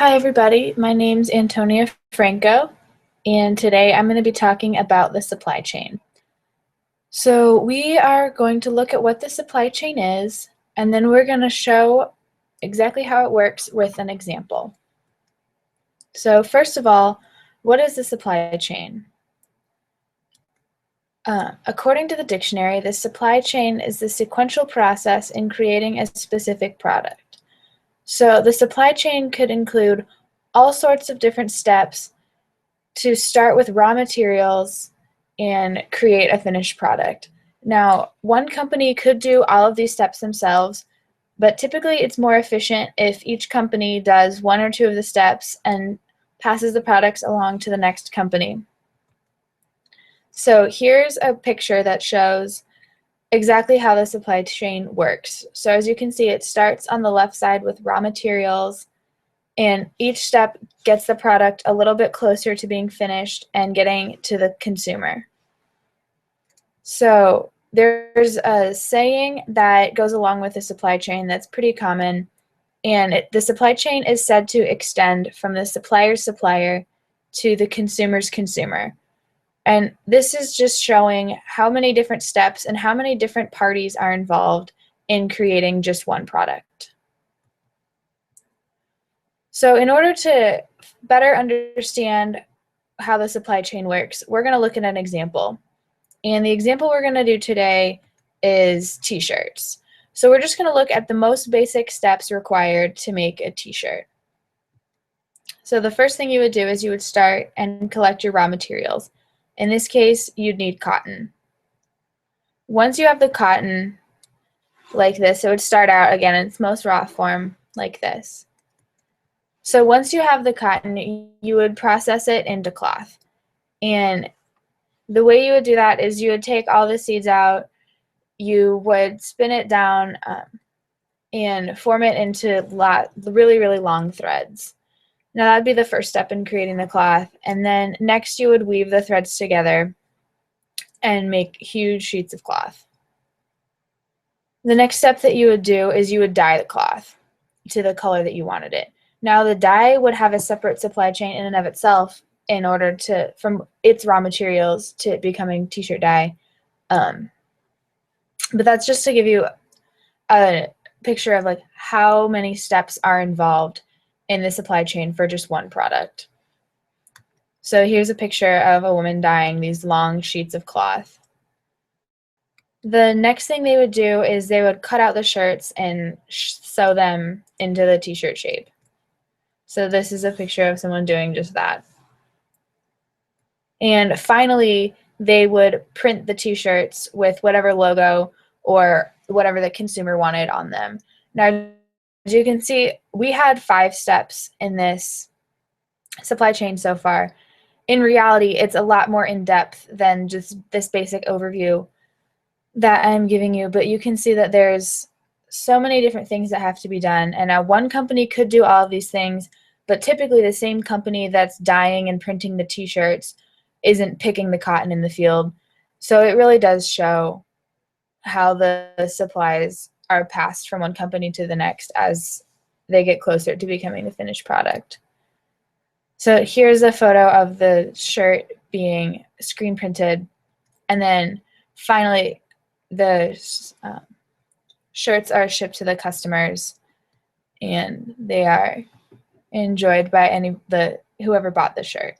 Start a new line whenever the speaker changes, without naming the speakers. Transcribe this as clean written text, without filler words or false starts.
Hi everybody, my name's Antonia Franco, and today I'm going to be talking about the supply chain. So we are going to look at what the supply chain is, and then we're going to show exactly how it works with an example. So first of all, what is the supply chain? According to the dictionary, the supply chain is the sequential process in creating a specific product. So the supply chain could include all sorts of different steps to start with raw materials and create a finished product. Now, one company could do all of these steps themselves, but typically it's more efficient if each company does one or two of the steps and passes the products along to the next company. So here's a picture that shows exactly how the supply chain works. So as you can see, it starts on the left side with raw materials, and each step gets the product a little bit closer to being finished and getting to the consumer. So there's a saying that goes along with the supply chain that's pretty common, and the supply chain is said to extend from the supplier's supplier to the consumer's consumer. And this is just showing how many different steps and how many different parties are involved in creating just one product. So in order to better understand how the supply chain works, we're going to look at an example. And the example we're going to do today is t-shirts. So we're just going to look at the most basic steps required to make a t-shirt. So the first thing you would do is you would start and collect your raw materials. In this case, you'd need cotton. Once you have the cotton like this, it would start out again in its most raw form like this. So once you have the cotton, you would process it into cloth. And the way you would do that is you would take all the seeds out, you would spin it down and form it into really, really long threads. Now that would be the first step in creating the cloth. And then next you would weave the threads together and make huge sheets of cloth. The next step that you would do is you would dye the cloth to the color that you wanted it. Now the dye would have a separate supply chain in and of itself in order to, from its raw materials to it becoming t-shirt dye. But that's just to give you a picture of like how many steps are involved in the supply chain for just one product. So here's a picture of a woman dyeing these long sheets of cloth. The next thing they would do is they would cut out the shirts and sew them into the t-shirt shape. So this is a picture of someone doing just that. And finally, they would print the t-shirts with whatever logo or whatever the consumer wanted on them. Now, as you can see, we had 5 steps in this supply chain so far. In reality, it's a lot more in-depth than just this basic overview that I'm giving you, but you can see that there's so many different things that have to be done. And now one company could do all of these things, but typically the same company that's dyeing and printing the t-shirts isn't picking the cotton in the field. So it really does show how the supplies are passed from one company to the next as they get closer to becoming the finished product. So here's a photo of the shirt being screen printed, and then finally the shirts are shipped to the customers and they are enjoyed by whoever bought the shirt.